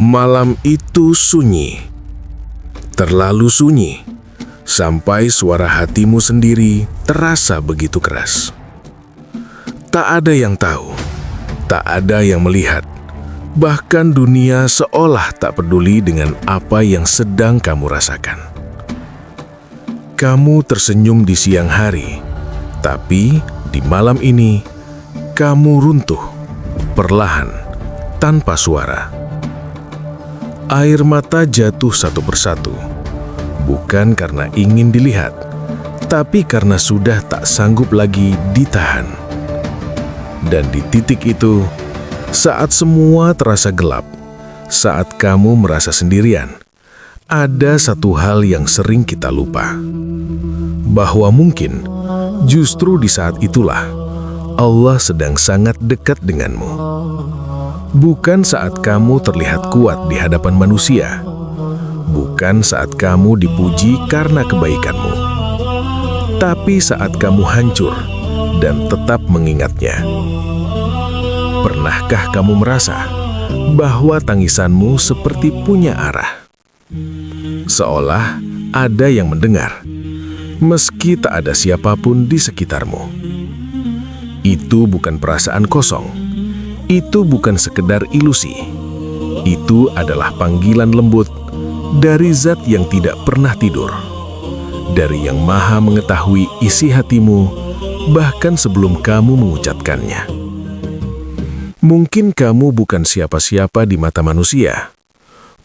Malam itu sunyi, terlalu sunyi, sampai suara hatimu sendiri terasa begitu keras. Tak ada yang tahu, tak ada yang melihat, bahkan dunia seolah tak peduli dengan apa yang sedang kamu rasakan. Kamu tersenyum di siang hari, tapi di malam ini, kamu runtuh, perlahan, tanpa suara. Air mata jatuh satu persatu, bukan karena ingin dilihat, tapi karena sudah tak sanggup lagi ditahan. Dan di titik itu, saat semua terasa gelap, saat kamu merasa sendirian, ada satu hal yang sering kita lupa. Bahwa mungkin justru di saat itulah Allah sedang sangat dekat denganmu. Bukan saat kamu terlihat kuat di hadapan manusia, bukan saat kamu dipuji karena kebaikanmu, tapi saat kamu hancur dan tetap mengingatnya. Pernahkah kamu merasa bahwa tangisanmu seperti punya arah? Seolah ada yang mendengar, meski tak ada siapapun di sekitarmu. Itu bukan perasaan kosong. Itu bukan sekedar ilusi. Itu adalah panggilan lembut dari zat yang tidak pernah tidur, dari yang maha mengetahui isi hatimu bahkan sebelum kamu mengucapkannya. Mungkin kamu bukan siapa-siapa di mata manusia,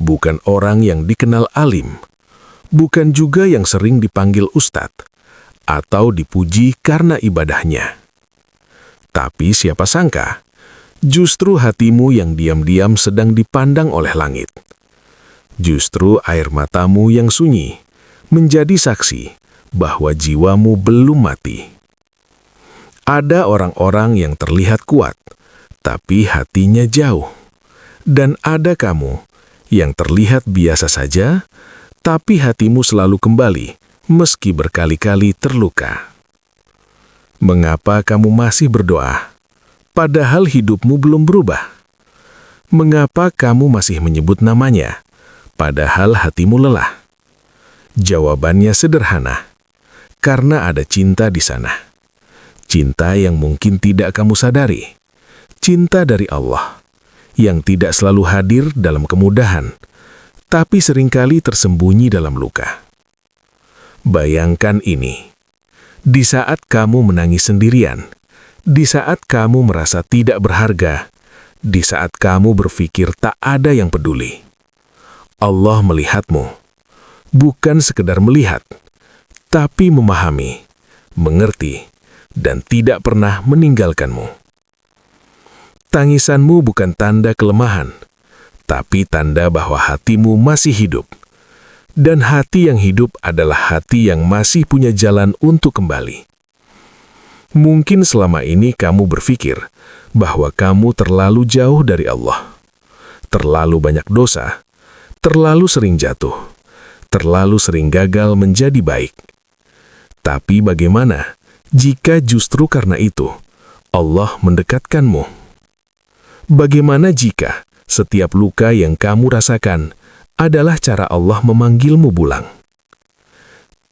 bukan orang yang dikenal alim, bukan juga yang sering dipanggil ustadz atau dipuji karena ibadahnya. Tapi siapa sangka, justru hatimu yang diam-diam sedang dipandang oleh langit. Justru air matamu yang sunyi menjadi saksi bahwa jiwamu belum mati. Ada orang-orang yang terlihat kuat, tapi hatinya jauh. Dan ada kamu yang terlihat biasa saja, tapi hatimu selalu kembali meski berkali-kali terluka. Mengapa kamu masih berdoa, padahal hidupmu belum berubah? Mengapa kamu masih menyebut namanya, padahal hatimu lelah? Jawabannya sederhana, karena ada cinta di sana. Cinta yang mungkin tidak kamu sadari. Cinta dari Allah, yang tidak selalu hadir dalam kemudahan, tapi seringkali tersembunyi dalam luka. Bayangkan ini, di saat kamu menangis sendirian, di saat kamu merasa tidak berharga, di saat kamu berpikir tak ada yang peduli, Allah melihatmu. Bukan sekedar melihat, tapi memahami, mengerti, dan tidak pernah meninggalkanmu. Tangisanmu bukan tanda kelemahan, tapi tanda bahwa hatimu masih hidup. Dan hati yang hidup adalah hati yang masih punya jalan untuk kembali. Mungkin selama ini kamu berpikir bahwa kamu terlalu jauh dari Allah, terlalu banyak dosa, terlalu sering jatuh, terlalu sering gagal menjadi baik. Tapi bagaimana jika justru karena itu Allah mendekatkanmu? Bagaimana jika setiap luka yang kamu rasakan adalah cara Allah memanggilmu pulang?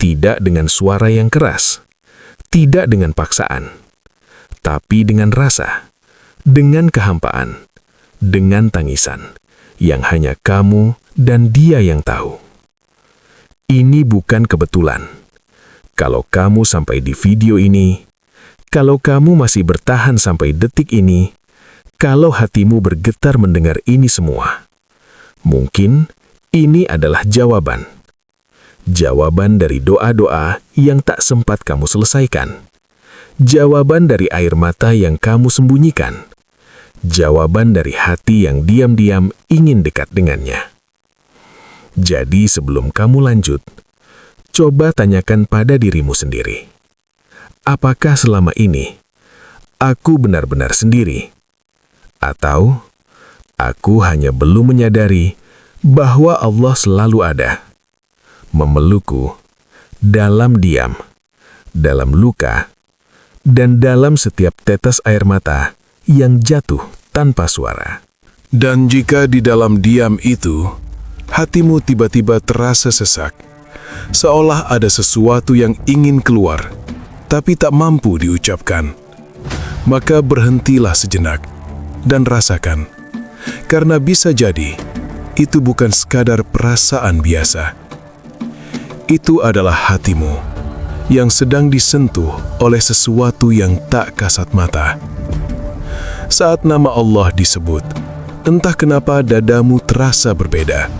Tidak dengan suara yang keras, tidak dengan paksaan, tapi dengan rasa, dengan kehampaan, dengan tangisan yang hanya kamu dan Dia yang tahu. Ini bukan kebetulan. Kalau kamu sampai di video ini, kalau kamu masih bertahan sampai detik ini, kalau hatimu bergetar mendengar ini semua, mungkin ini adalah jawaban. Jawaban dari doa-doa yang tak sempat kamu selesaikan. Jawaban dari air mata yang kamu sembunyikan. Jawaban dari hati yang diam-diam ingin dekat dengannya. Jadi sebelum kamu lanjut, coba tanyakan pada dirimu sendiri. Apakah selama ini aku benar-benar sendiri? Atau aku hanya belum menyadari bahwa Allah selalu ada, memelukku dalam diam, dalam luka, dan dalam setiap tetes air mata yang jatuh tanpa suara. Dan jika di dalam diam itu, hatimu tiba-tiba terasa sesak, seolah ada sesuatu yang ingin keluar, tapi tak mampu diucapkan, maka berhentilah sejenak dan rasakan, karena bisa jadi itu bukan sekadar perasaan biasa. Itu adalah hatimu yang sedang disentuh oleh sesuatu yang tak kasat mata. Saat nama Allah disebut, entah kenapa dadamu terasa berbeda.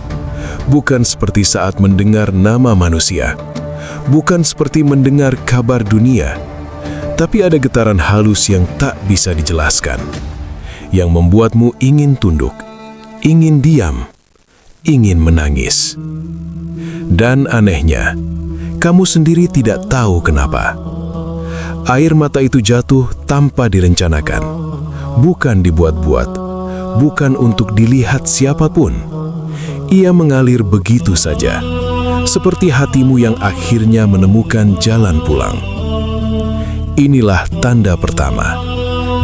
Bukan seperti saat mendengar nama manusia, bukan seperti mendengar kabar dunia, tapi ada getaran halus yang tak bisa dijelaskan, yang membuatmu ingin tunduk, ingin diam, ingin menangis. Dan anehnya, kamu sendiri tidak tahu kenapa. Air mata itu jatuh tanpa direncanakan, bukan dibuat-buat, bukan untuk dilihat siapapun. Ia mengalir begitu saja, seperti hatimu yang akhirnya menemukan jalan pulang. Inilah tanda pertama,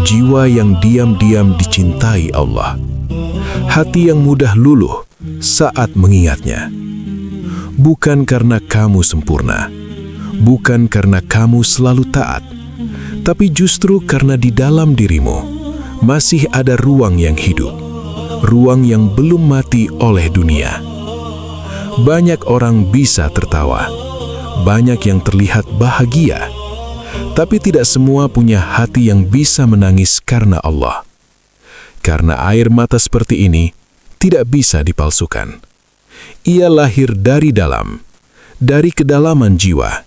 jiwa yang diam-diam dicintai Allah. Hati yang mudah luluh saat mengingatnya. Bukan karena kamu sempurna, bukan karena kamu selalu taat, tapi justru karena di dalam dirimu masih ada ruang yang hidup, ruang yang belum mati oleh dunia. Banyak orang bisa tertawa, banyak yang terlihat bahagia, tapi tidak semua punya hati yang bisa menangis karena Allah. Karena air mata seperti ini tidak bisa dipalsukan. Ia lahir dari dalam, dari kedalaman jiwa,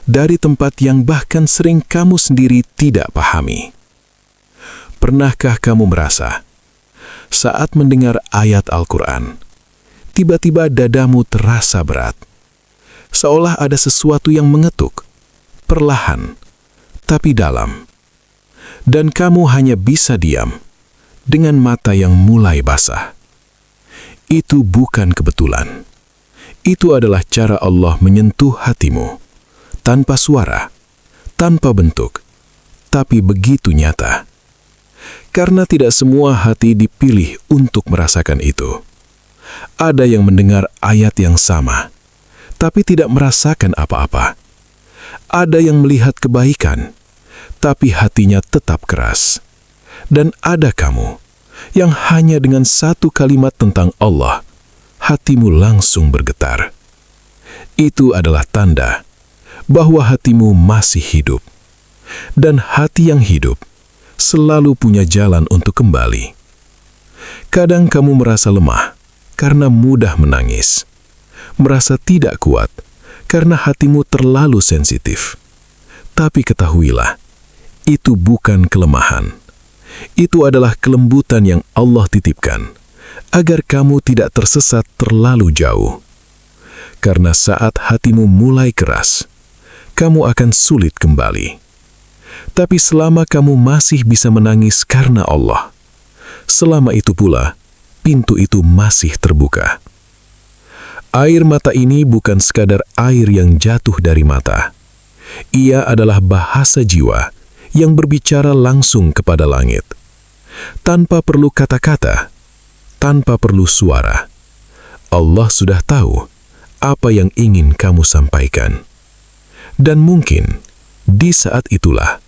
dari tempat yang bahkan sering kamu sendiri tidak pahami. Pernahkah kamu merasa, saat mendengar ayat Al-Quran, tiba-tiba dadamu terasa berat, seolah ada sesuatu yang mengetuk, perlahan, tapi dalam, dan kamu hanya bisa diam dengan mata yang mulai basah? Itu bukan kebetulan. Itu adalah cara Allah menyentuh hatimu, tanpa suara, tanpa bentuk, tapi begitu nyata. Karena tidak semua hati dipilih untuk merasakan itu. Ada yang mendengar ayat yang sama, tapi tidak merasakan apa-apa. Ada yang melihat kebaikan, tapi hatinya tetap keras. Dan ada kamu yang hanya dengan satu kalimat tentang Allah, hatimu langsung bergetar. Itu adalah tanda bahwa hatimu masih hidup. Dan hati yang hidup selalu punya jalan untuk kembali. Kadang kamu merasa lemah karena mudah menangis, merasa tidak kuat karena hatimu terlalu sensitif. Tapi ketahuilah, itu bukan kelemahan. Itu adalah kelembutan yang Allah titipkan, agar kamu tidak tersesat terlalu jauh. Karena saat hatimu mulai keras, kamu akan sulit kembali. Tapi selama kamu masih bisa menangis karena Allah, selama itu pula, pintu itu masih terbuka. Air mata ini bukan sekadar air yang jatuh dari mata. Ia adalah bahasa jiwa yang berbicara langsung kepada langit. Tanpa perlu kata-kata, tanpa perlu suara. Allah sudah tahu apa yang ingin kamu sampaikan. Dan mungkin di saat itulah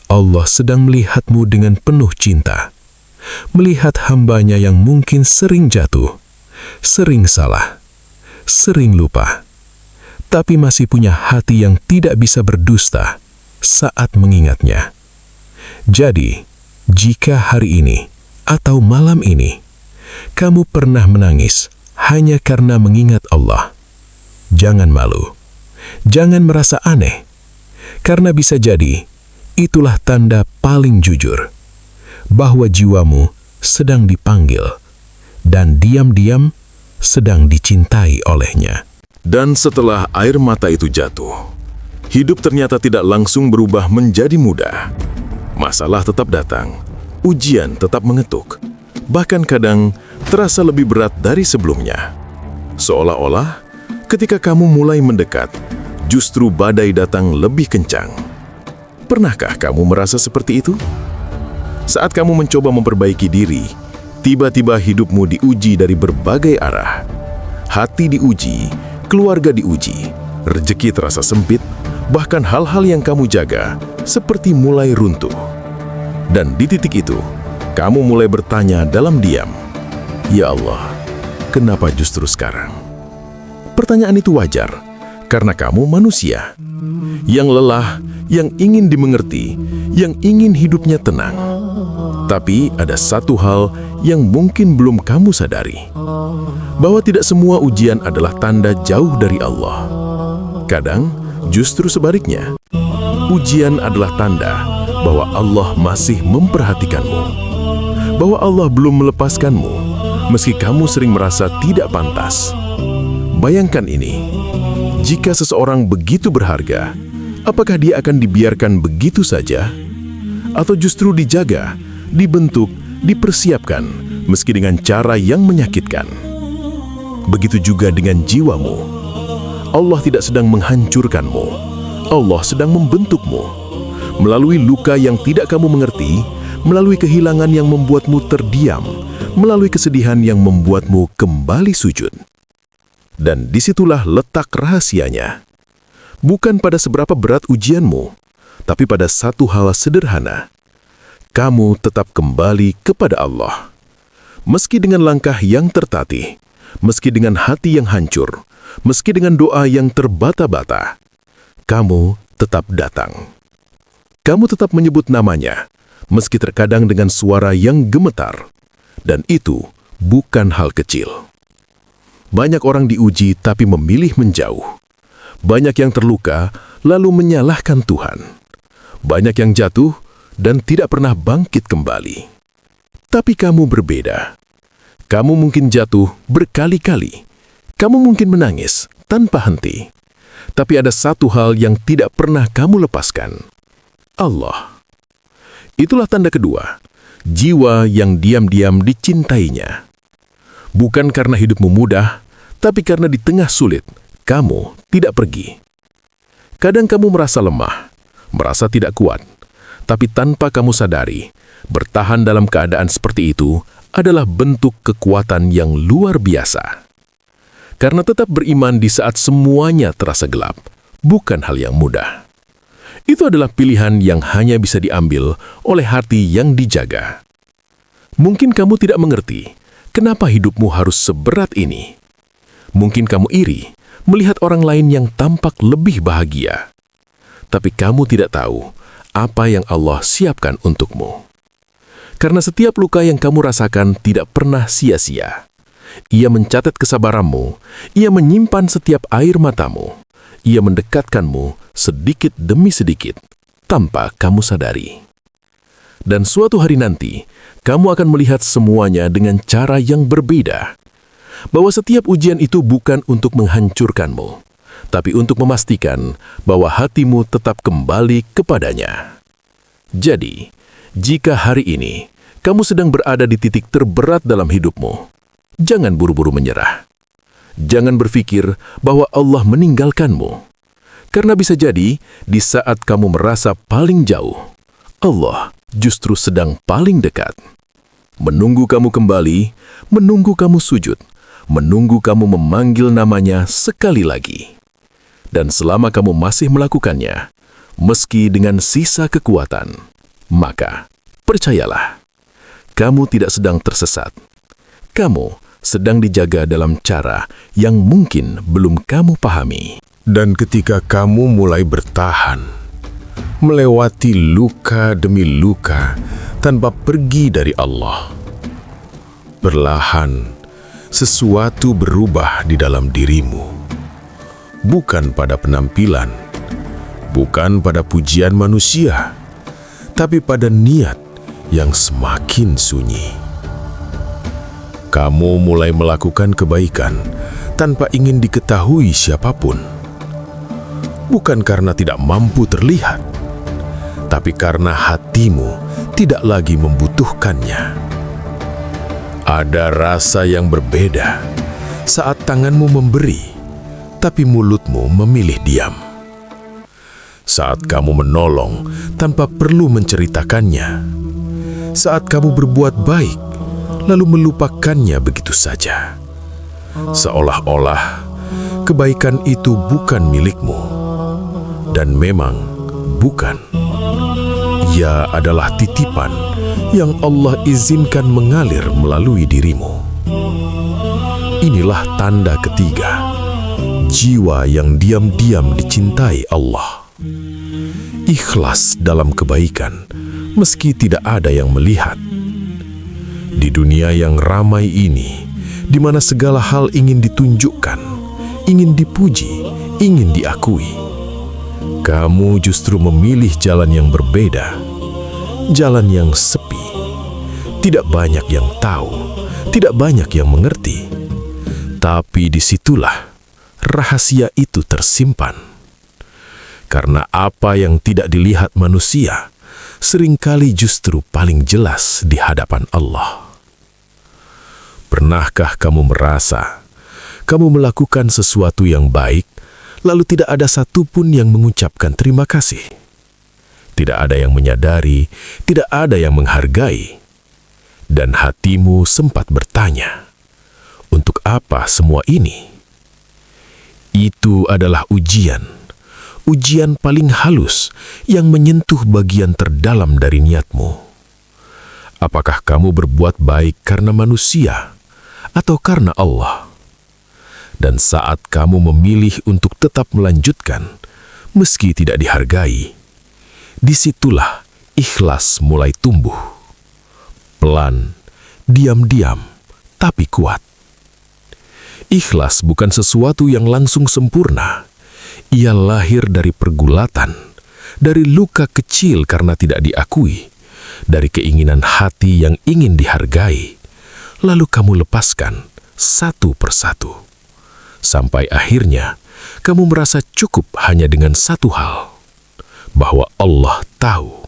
Allah sedang melihatmu dengan penuh cinta. Melihat hambanya yang mungkin sering jatuh, sering salah, sering lupa, tapi masih punya hati yang tidak bisa berdusta saat mengingatnya. Jadi, jika hari ini atau malam ini kamu pernah menangis hanya karena mengingat Allah, jangan malu, jangan merasa aneh, karena bisa jadi itulah tanda paling jujur bahwa jiwamu sedang dipanggil dan diam-diam sedang dicintai olehnya. Dan setelah air mata itu jatuh, hidup ternyata tidak langsung berubah menjadi mudah. Masalah tetap datang, ujian tetap mengetuk, bahkan kadang terasa lebih berat dari sebelumnya. Seolah-olah ketika kamu mulai mendekat, justru badai datang lebih kencang. Pernahkah kamu merasa seperti itu? Saat kamu mencoba memperbaiki diri, Tiba-tiba hidupmu diuji dari berbagai arah. Hati diuji, keluarga diuji, rejeki terasa sempit, bahkan hal-hal yang kamu jaga seperti mulai runtuh. Dan di titik itu, kamu mulai bertanya dalam diam, "Ya Allah, kenapa justru sekarang?" Pertanyaan itu wajar, karena kamu manusia yang lelah, yang ingin dimengerti, yang ingin hidupnya tenang. Tapi ada satu hal yang mungkin belum kamu sadari, bahwa tidak semua ujian adalah tanda jauh dari Allah. Kadang justru sebaliknya, ujian adalah tanda bahwa Allah masih memperhatikanmu, bahwa Allah belum melepaskanmu, meski kamu sering merasa tidak pantas. Bayangkan ini, jika seseorang begitu berharga, apakah dia akan dibiarkan begitu saja? Atau justru dijaga, dibentuk, dipersiapkan, meski dengan cara yang menyakitkan? Begitu juga dengan jiwamu. Allah tidak sedang menghancurkanmu. Allah sedang membentukmu. Melalui luka yang tidak kamu mengerti, melalui kehilangan yang membuatmu terdiam, melalui kesedihan yang membuatmu kembali sujud. Dan disitulah letak rahasianya. Bukan pada seberapa berat ujianmu, tapi pada satu hal sederhana. Kamu tetap kembali kepada Allah. Meski dengan langkah yang tertatih, meski dengan hati yang hancur, meski dengan doa yang terbata-bata, kamu tetap datang. Kamu tetap menyebut namanya, meski terkadang dengan suara yang gemetar. Dan itu bukan hal kecil. Banyak orang diuji tapi memilih menjauh. Banyak yang terluka lalu menyalahkan Tuhan. Banyak yang jatuh dan tidak pernah bangkit kembali. Tapi kamu berbeda. Kamu mungkin jatuh berkali-kali. Kamu mungkin menangis tanpa henti. Tapi ada satu hal yang tidak pernah kamu lepaskan. Allah. Itulah tanda kedua, jiwa yang diam-diam dicintainya. Bukan karena hidupmu mudah, tapi karena di tengah sulit, kamu tidak pergi. Kadang kamu merasa lemah, merasa tidak kuat, tapi tanpa kamu sadari, bertahan dalam keadaan seperti itu adalah bentuk kekuatan yang luar biasa. Karena tetap beriman di saat semuanya terasa gelap, bukan hal yang mudah. Itu adalah pilihan yang hanya bisa diambil oleh hati yang dijaga. Mungkin kamu tidak mengerti kenapa hidupmu harus seberat ini. Mungkin kamu iri melihat orang lain yang tampak lebih bahagia. Tapi kamu tidak tahu apa yang Allah siapkan untukmu. Karena setiap luka yang kamu rasakan tidak pernah sia-sia. Ia mencatat kesabaranmu, ia menyimpan setiap air matamu, ia mendekatkanmu sedikit demi sedikit, tanpa kamu sadari. Dan suatu hari nanti, kamu akan melihat semuanya dengan cara yang berbeda. Bahwa setiap ujian itu bukan untuk menghancurkanmu, tapi untuk memastikan bahwa hatimu tetap kembali kepadanya. Jadi, jika hari ini kamu sedang berada di titik terberat dalam hidupmu, jangan buru-buru menyerah. Jangan berpikir bahwa Allah meninggalkanmu. Karena bisa jadi, di saat kamu merasa paling jauh, Allah justru sedang paling dekat. Menunggu kamu kembali, menunggu kamu sujud, menunggu kamu memanggil namanya sekali lagi. Dan selama kamu masih melakukannya, meski dengan sisa kekuatan, maka percayalah, kamu tidak sedang tersesat. Kamu sedang dijaga dalam cara yang mungkin belum kamu pahami. Dan ketika kamu mulai bertahan, melewati luka demi luka tanpa pergi dari Allah, perlahan sesuatu berubah di dalam dirimu. Bukan pada penampilan, bukan pada pujian manusia, tapi pada niat yang semakin sunyi. Kamu mulai melakukan kebaikan tanpa ingin diketahui siapapun. Bukan karena tidak mampu terlihat, tapi karena hatimu tidak lagi membutuhkannya. Ada rasa yang berbeda saat tanganmu memberi, tapi mulutmu memilih diam. Saat kamu menolong tanpa perlu menceritakannya. Saat kamu berbuat baik, lalu melupakannya begitu saja. Seolah-olah kebaikan itu bukan milikmu, dan memang bukan. Ia adalah titipan yang Allah izinkan mengalir melalui dirimu. Inilah tanda ketiga, jiwa yang diam-diam dicintai Allah. Ikhlas dalam kebaikan, meski tidak ada yang melihat. Di dunia yang ramai ini, di mana segala hal ingin ditunjukkan, ingin dipuji, ingin diakui, kamu justru memilih jalan yang berbeda, jalan yang sepi. Tidak banyak yang tahu, tidak banyak yang mengerti. Tapi disitulah rahasia itu tersimpan. Karena apa yang tidak dilihat manusia, seringkali justru paling jelas di hadapan Allah. Pernahkah kamu merasa kamu melakukan sesuatu yang baik, lalu tidak ada satupun yang mengucapkan terima kasih? Tidak ada yang menyadari, tidak ada yang menghargai. Dan hatimu sempat bertanya, untuk apa semua ini? Itu adalah ujian paling halus yang menyentuh bagian terdalam dari niatmu. Apakah kamu berbuat baik karena manusia atau karena Allah? Dan saat kamu memilih untuk tetap melanjutkan, meski tidak dihargai, disitulah ikhlas mulai tumbuh. Pelan, diam-diam, tapi kuat. Ikhlas bukan sesuatu yang langsung sempurna. Ia lahir dari pergulatan, dari luka kecil karena tidak diakui, dari keinginan hati yang ingin dihargai. Lalu kamu lepaskan satu persatu. Sampai akhirnya, kamu merasa cukup hanya dengan satu hal, bahwa Allah tahu.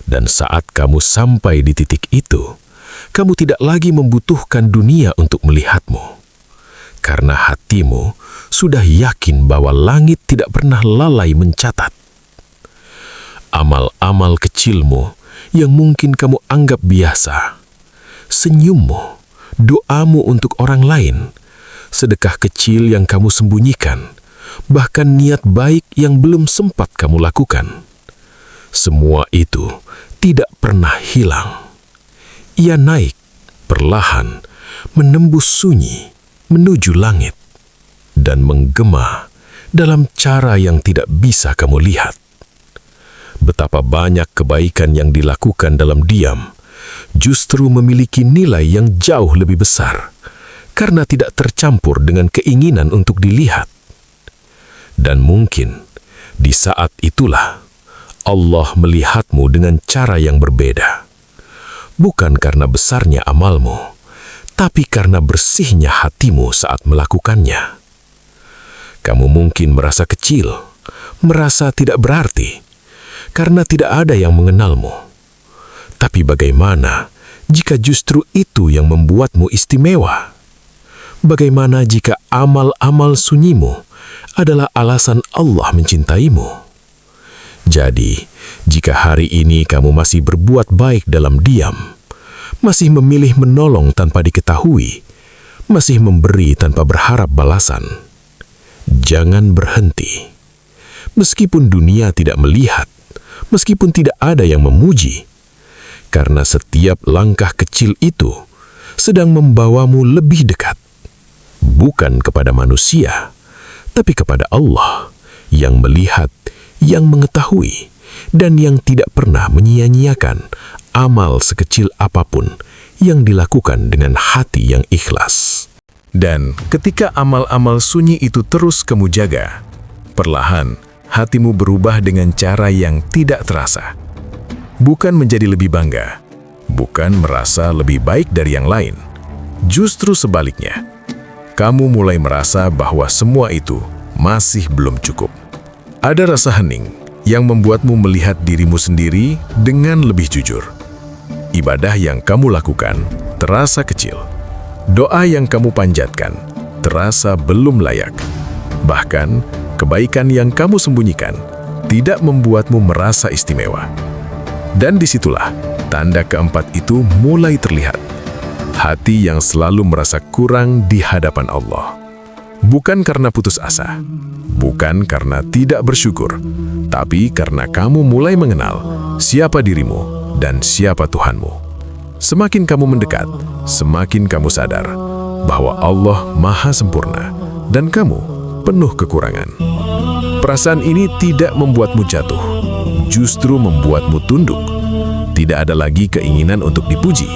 Dan saat kamu sampai di titik itu, kamu tidak lagi membutuhkan dunia untuk melihatmu. Karena hatimu sudah yakin bahwa langit tidak pernah lalai mencatat. Amal-amal kecilmu yang mungkin kamu anggap biasa, senyummu, doamu untuk orang lain, sedekah kecil yang kamu sembunyikan, bahkan niat baik yang belum sempat kamu lakukan. Semua itu tidak pernah hilang. Ia naik perlahan, menembus sunyi, menuju langit, dan menggema dalam cara yang tidak bisa kamu lihat. Betapa banyak kebaikan yang dilakukan dalam diam justru memiliki nilai yang jauh lebih besar karena tidak tercampur dengan keinginan untuk dilihat. Dan mungkin di saat itulah Allah melihatmu dengan cara yang berbeda. Bukan karena besarnya amalmu, tapi karena bersihnya hatimu saat melakukannya. Kamu mungkin merasa kecil, merasa tidak berarti, karena tidak ada yang mengenalmu. Tapi bagaimana jika justru itu yang membuatmu istimewa? Bagaimana jika amal-amal sunyimu adalah alasan Allah mencintaimu? Jadi, jika hari ini kamu masih berbuat baik dalam diam, masih memilih menolong tanpa diketahui, masih memberi tanpa berharap balasan, jangan berhenti. Meskipun dunia tidak melihat, meskipun tidak ada yang memuji, karena setiap langkah kecil itu sedang membawamu lebih dekat, bukan kepada manusia, tapi kepada Allah yang melihat, yang mengetahui, dan yang tidak pernah menyia-nyiakan amal sekecil apapun yang dilakukan dengan hati yang ikhlas. Dan ketika amal-amal sunyi itu terus kamu jaga, perlahan hatimu berubah dengan cara yang tidak terasa. Bukan menjadi lebih bangga, bukan merasa lebih baik dari yang lain. Justru sebaliknya, kamu mulai merasa bahwa semua itu masih belum cukup. Ada rasa hening yang membuatmu melihat dirimu sendiri dengan lebih jujur. Ibadah yang kamu lakukan terasa kecil. Doa yang kamu panjatkan terasa belum layak. Bahkan, kebaikan yang kamu sembunyikan tidak membuatmu merasa istimewa. Dan disitulah tanda keempat itu mulai terlihat. Hati yang selalu merasa kurang di hadapan Allah. Bukan karena putus asa, bukan karena tidak bersyukur, tapi karena kamu mulai mengenal siapa dirimu dan siapa Tuhanmu. Semakin kamu mendekat, semakin kamu sadar bahwa Allah Maha Sempurna dan kamu penuh kekurangan. Perasaan ini tidak membuatmu jatuh, justru membuatmu tunduk. Tidak ada lagi keinginan untuk dipuji,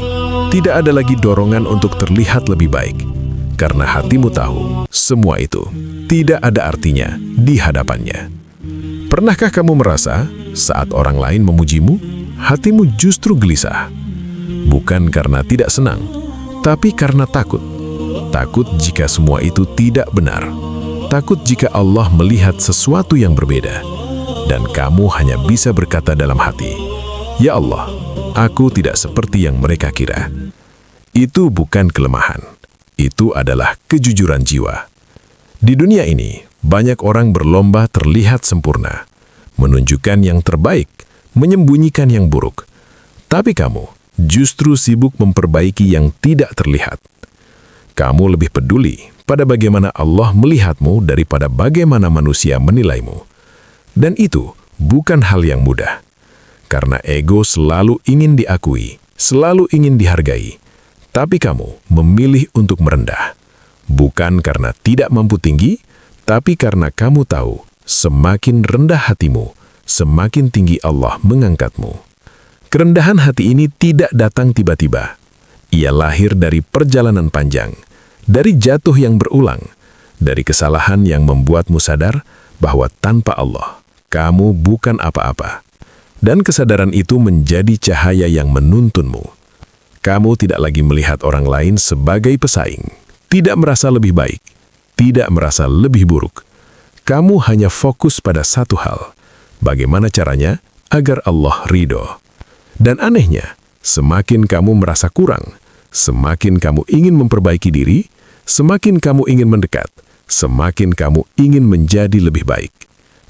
tidak ada lagi dorongan untuk terlihat lebih baik. Karena hatimu tahu, semua itu tidak ada artinya di hadapannya. Pernahkah kamu merasa saat orang lain memujimu, hatimu justru gelisah? Bukan karena tidak senang, tapi karena takut. Takut jika semua itu tidak benar. Takut jika Allah melihat sesuatu yang berbeda. Dan kamu hanya bisa berkata dalam hati, "Ya Allah, aku tidak seperti yang mereka kira." Itu bukan kelemahan. Itu adalah kejujuran jiwa. Di dunia ini, banyak orang berlomba terlihat sempurna, menunjukkan yang terbaik, menyembunyikan yang buruk. Tapi kamu justru sibuk memperbaiki yang tidak terlihat. Kamu lebih peduli pada bagaimana Allah melihatmu daripada bagaimana manusia menilaimu. Dan itu bukan hal yang mudah. Karena ego selalu ingin diakui, selalu ingin dihargai. Tapi kamu memilih untuk merendah. Bukan karena tidak mampu tinggi, tapi karena kamu tahu semakin rendah hatimu, semakin tinggi Allah mengangkatmu. Kerendahan hati ini tidak datang tiba-tiba. Ia lahir dari perjalanan panjang, dari jatuh yang berulang, dari kesalahan yang membuatmu sadar bahwa tanpa Allah, kamu bukan apa-apa. Dan kesadaran itu menjadi cahaya yang menuntunmu. Kamu tidak lagi melihat orang lain sebagai pesaing, tidak merasa lebih baik, tidak merasa lebih buruk. Kamu hanya fokus pada satu hal, bagaimana caranya agar Allah ridho. Dan anehnya, semakin kamu merasa kurang, semakin kamu ingin memperbaiki diri, semakin kamu ingin mendekat, semakin kamu ingin menjadi lebih baik.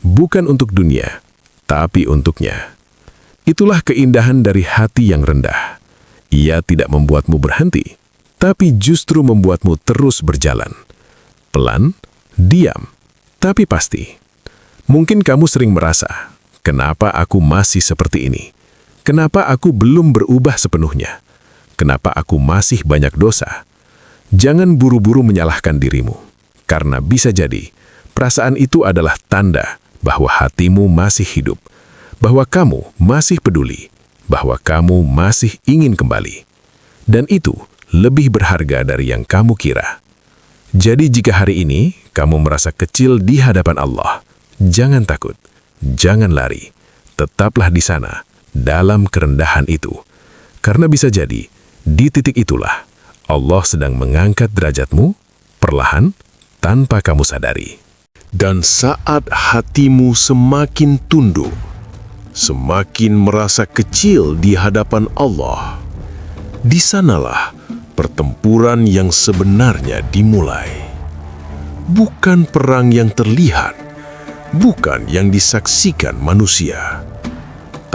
Bukan untuk dunia, tapi untuknya. Itulah keindahan dari hati yang rendah. Ia tidak membuatmu berhenti, tapi justru membuatmu terus berjalan. Pelan, diam, tapi pasti. Mungkin kamu sering merasa, kenapa aku masih seperti ini? Kenapa aku belum berubah sepenuhnya? Kenapa aku masih banyak dosa? Jangan buru-buru menyalahkan dirimu, karena bisa jadi perasaan itu adalah tanda bahwa hatimu masih hidup, bahwa kamu masih peduli, bahwa kamu masih ingin kembali. Dan itu lebih berharga dari yang kamu kira. Jadi jika hari ini kamu merasa kecil di hadapan Allah, jangan takut, jangan lari. Tetaplah di sana, dalam kerendahan itu. Karena bisa jadi, di titik itulah Allah sedang mengangkat derajatmu, perlahan, tanpa kamu sadari. Dan saat hatimu semakin tunduk, semakin merasa kecil di hadapan Allah, di sanalah pertempuran yang sebenarnya dimulai. Bukan perang yang terlihat, bukan yang disaksikan manusia,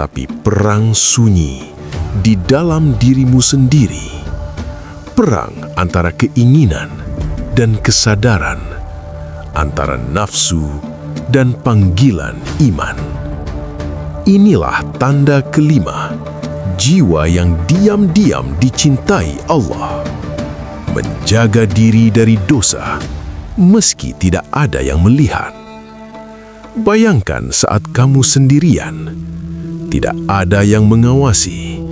tapi perang sunyi di dalam dirimu sendiri. Perang antara keinginan dan kesadaran, antara nafsu dan panggilan iman. Inilah tanda kelima, jiwa yang diam-diam dicintai Allah. Menjaga diri dari dosa, meski tidak ada yang melihat. Bayangkan saat kamu sendirian, tidak ada yang mengawasi,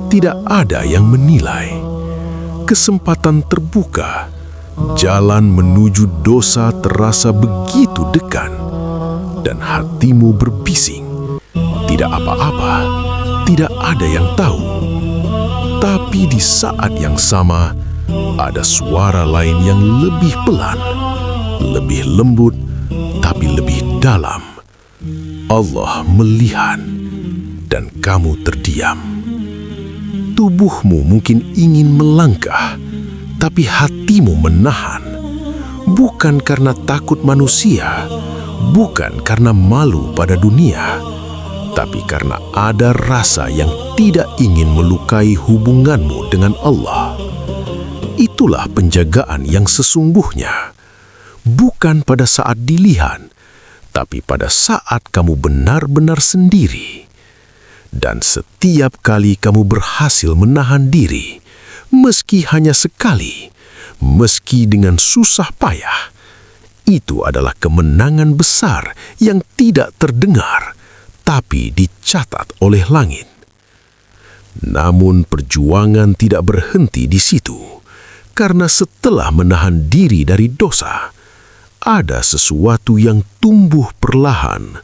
tidak ada yang menilai. Kesempatan terbuka, jalan menuju dosa terasa begitu dekat, dan hatimu berbising. Tidak apa-apa, tidak ada yang tahu. Tapi di saat yang sama, ada suara lain yang lebih pelan, lebih lembut, tapi lebih dalam. Allah melihat, dan kamu terdiam. Tubuhmu mungkin ingin melangkah, tapi hatimu menahan. Bukan karena takut manusia, bukan karena malu pada dunia, tapi karena ada rasa yang tidak ingin melukai hubunganmu dengan Allah. Itulah penjagaan yang sesungguhnya. Bukan pada saat dilihat, tapi pada saat kamu benar-benar sendiri. Dan setiap kali kamu berhasil menahan diri, meski hanya sekali, meski dengan susah payah, itu adalah kemenangan besar yang tidak terdengar, tapi dicatat oleh langit. Namun perjuangan tidak berhenti di situ, karena setelah menahan diri dari dosa, ada sesuatu yang tumbuh perlahan,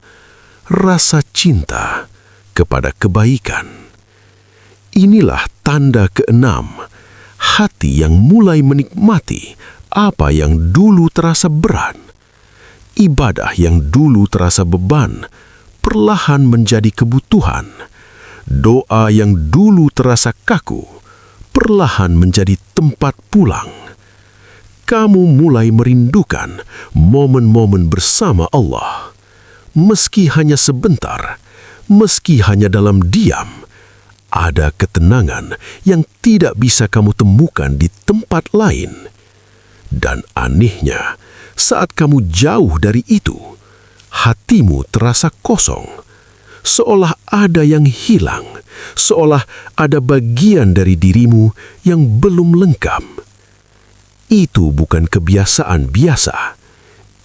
rasa cinta kepada kebaikan. Inilah tanda keenam, hati yang mulai menikmati apa yang dulu terasa berat. Ibadah yang dulu terasa beban, perlahan menjadi kebutuhan. Doa yang dulu terasa kaku, perlahan menjadi tempat pulang. Kamu mulai merindukan momen-momen bersama Allah. Meski hanya sebentar, meski hanya dalam diam, ada ketenangan yang tidak bisa kamu temukan di tempat lain. Dan anehnya, saat kamu jauh dari itu, hatimu terasa kosong. Seolah ada yang hilang, seolah ada bagian dari dirimu yang belum lengkap. Itu bukan kebiasaan biasa.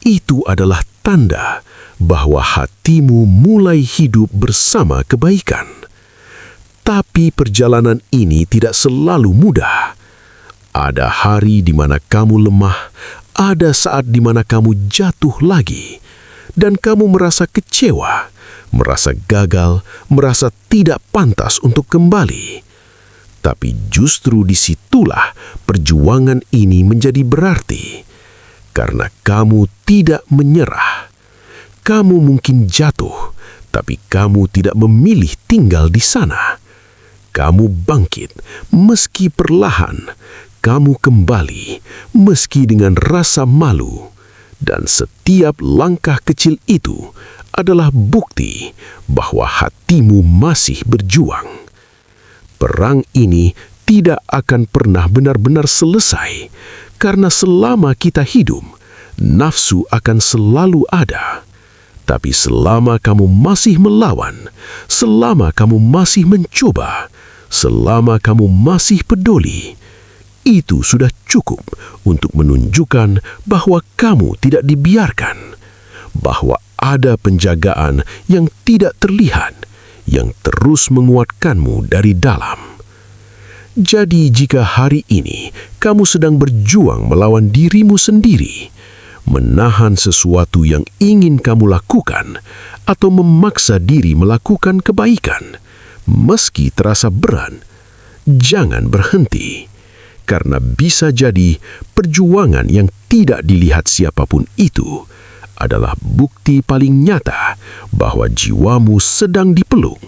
Itu adalah tanda bahwa hatimu mulai hidup bersama kebaikan. Tapi perjalanan ini tidak selalu mudah. Ada hari di mana kamu lemah, ada saat di mana kamu jatuh lagi, dan kamu merasa kecewa, merasa gagal, merasa tidak pantas untuk kembali. Tapi justru disitulah perjuangan ini menjadi berarti, karena kamu tidak menyerah. Kamu mungkin jatuh, tapi kamu tidak memilih tinggal di sana. Kamu bangkit, meski perlahan. Kamu kembali, meski dengan rasa malu. Dan setiap langkah kecil itu adalah bukti bahwa hatimu masih berjuang. Perang ini tidak akan pernah benar-benar selesai, karena selama kita hidup, nafsu akan selalu ada. Tapi selama kamu masih melawan, selama kamu masih mencoba, selama kamu masih peduli, itu sudah cukup untuk menunjukkan bahwa kamu tidak dibiarkan, bahwa ada penjagaan yang tidak terlihat, yang terus menguatkanmu dari dalam. Jadi jika hari ini kamu sedang berjuang melawan dirimu sendiri, menahan sesuatu yang ingin kamu lakukan, atau memaksa diri melakukan kebaikan, meski terasa berat, jangan berhenti. Karena bisa jadi perjuangan yang tidak dilihat siapapun itu adalah bukti paling nyata bahwa jiwamu sedang dipeluk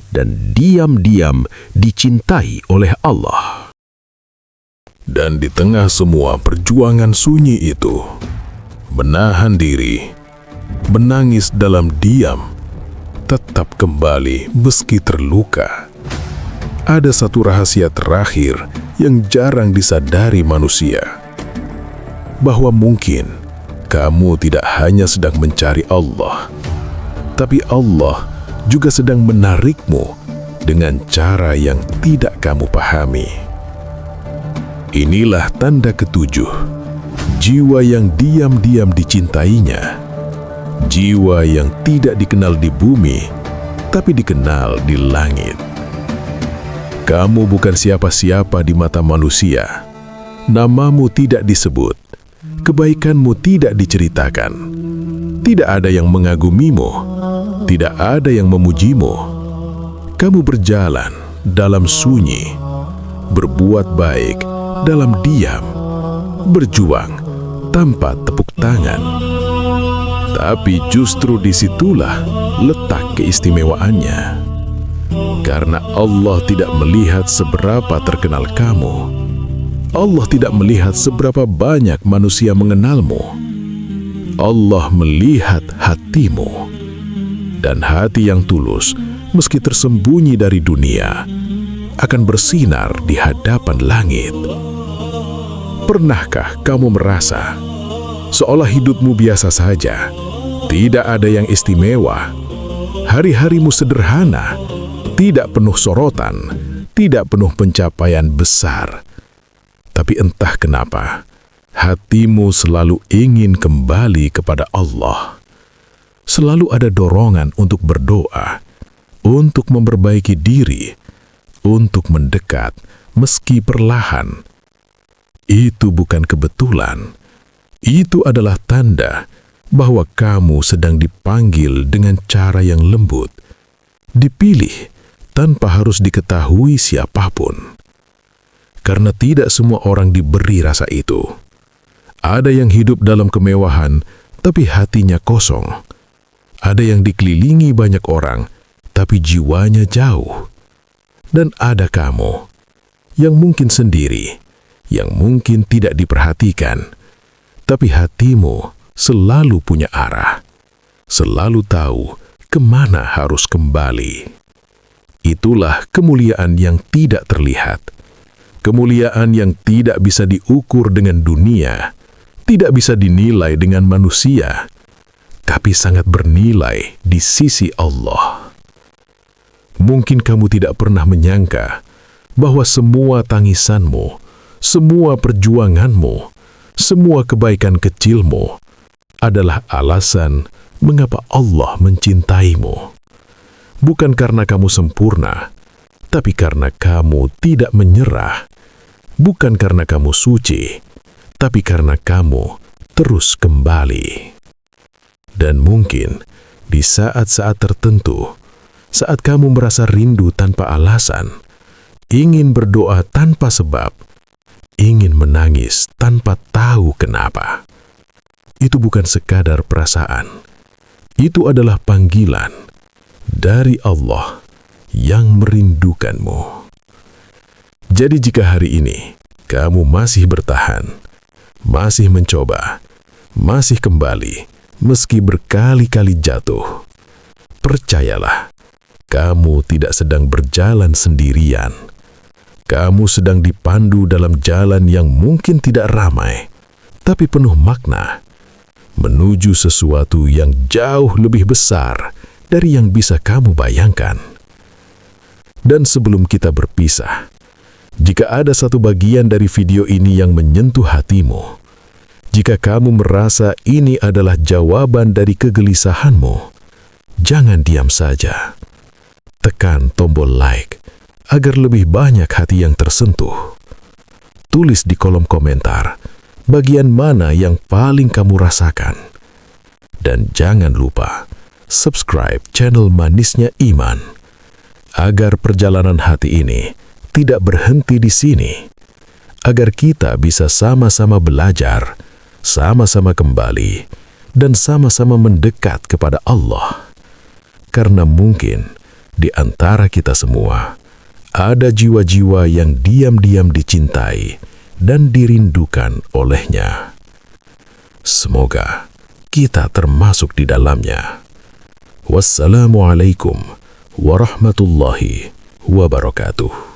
dan diam-diam dicintai oleh Allah. Dan di tengah semua perjuangan sunyi itu, menahan diri, menangis dalam diam, tetap kembali meski terluka. Ada satu rahasia terakhir yang jarang disadari manusia, bahwa mungkin kamu tidak hanya sedang mencari Allah, tapi Allah juga sedang menarikmu dengan cara yang tidak kamu pahami. Inilah tanda ketujuh, jiwa yang diam-diam dicintainya, jiwa yang tidak dikenal di bumi, tapi dikenal di langit. Kamu bukan siapa-siapa di mata manusia. Namamu tidak disebut. Kebaikanmu tidak diceritakan. Tidak ada yang mengagumimu. Tidak ada yang memujimu. Kamu berjalan dalam sunyi, berbuat baik dalam diam, berjuang tanpa tepuk tangan. Tapi justru disitulah letak keistimewaannya. Karena Allah tidak melihat seberapa terkenal kamu. Allah tidak melihat seberapa banyak manusia mengenalmu. Allah melihat hatimu. Dan hati yang tulus, meski tersembunyi dari dunia, akan bersinar di hadapan langit. Pernahkah kamu merasa seolah hidupmu biasa saja, tidak ada yang istimewa? Hari-harimu sederhana, tidak penuh sorotan, tidak penuh pencapaian besar. Tapi entah kenapa, hatimu selalu ingin kembali kepada Allah. Selalu ada dorongan untuk berdoa, untuk memperbaiki diri, untuk mendekat meski perlahan. Itu bukan kebetulan. Itu adalah tanda bahwa kamu sedang dipanggil dengan cara yang lembut, dipilih tanpa harus diketahui siapapun. Karena tidak semua orang diberi rasa itu. Ada yang hidup dalam kemewahan, tapi hatinya kosong. Ada yang dikelilingi banyak orang, tapi jiwanya jauh. Dan ada kamu, yang mungkin sendiri, yang mungkin tidak diperhatikan, tapi hatimu selalu punya arah, selalu tahu kemana harus kembali. Itulah kemuliaan yang tidak terlihat. Kemuliaan yang tidak bisa diukur dengan dunia, tidak bisa dinilai dengan manusia, tapi sangat bernilai di sisi Allah. Mungkin kamu tidak pernah menyangka bahwa semua tangisanmu, semua perjuanganmu, semua kebaikan kecilmu adalah alasan mengapa Allah mencintaimu. Bukan karena kamu sempurna, tapi karena kamu tidak menyerah. Bukan karena kamu suci, tapi karena kamu terus kembali. Dan mungkin di saat-saat tertentu, saat kamu merasa rindu tanpa alasan, ingin berdoa tanpa sebab, ingin menangis tanpa tahu kenapa. Itu bukan sekadar perasaan. Itu adalah panggilan dari Allah yang merindukanmu. Jadi jika hari ini kamu masih bertahan, masih mencoba, masih kembali, meski berkali-kali jatuh, percayalah, kamu tidak sedang berjalan sendirian. Kamu sedang dipandu dalam jalan yang mungkin tidak ramai, tapi penuh makna, menuju sesuatu yang jauh lebih besar dari yang bisa kamu bayangkan. Dan sebelum kita berpisah, jika ada satu bagian dari video ini yang menyentuh hatimu, jika kamu merasa ini adalah jawaban dari kegelisahanmu, jangan diam saja. Tekan tombol like agar lebih banyak hati yang tersentuh. Tulis di kolom komentar bagian mana yang paling kamu rasakan. Dan jangan lupa subscribe channel Manisnya Iman agar perjalanan hati ini tidak berhenti di sini, agar kita bisa sama-sama belajar, sama-sama kembali, dan sama-sama mendekat kepada Allah. Karena mungkin di antara kita semua ada jiwa-jiwa yang diam-diam dicintai dan dirindukan olehnya. Semoga kita termasuk di dalamnya. Wassalamualaikum warahmatullahi wabarakatuh.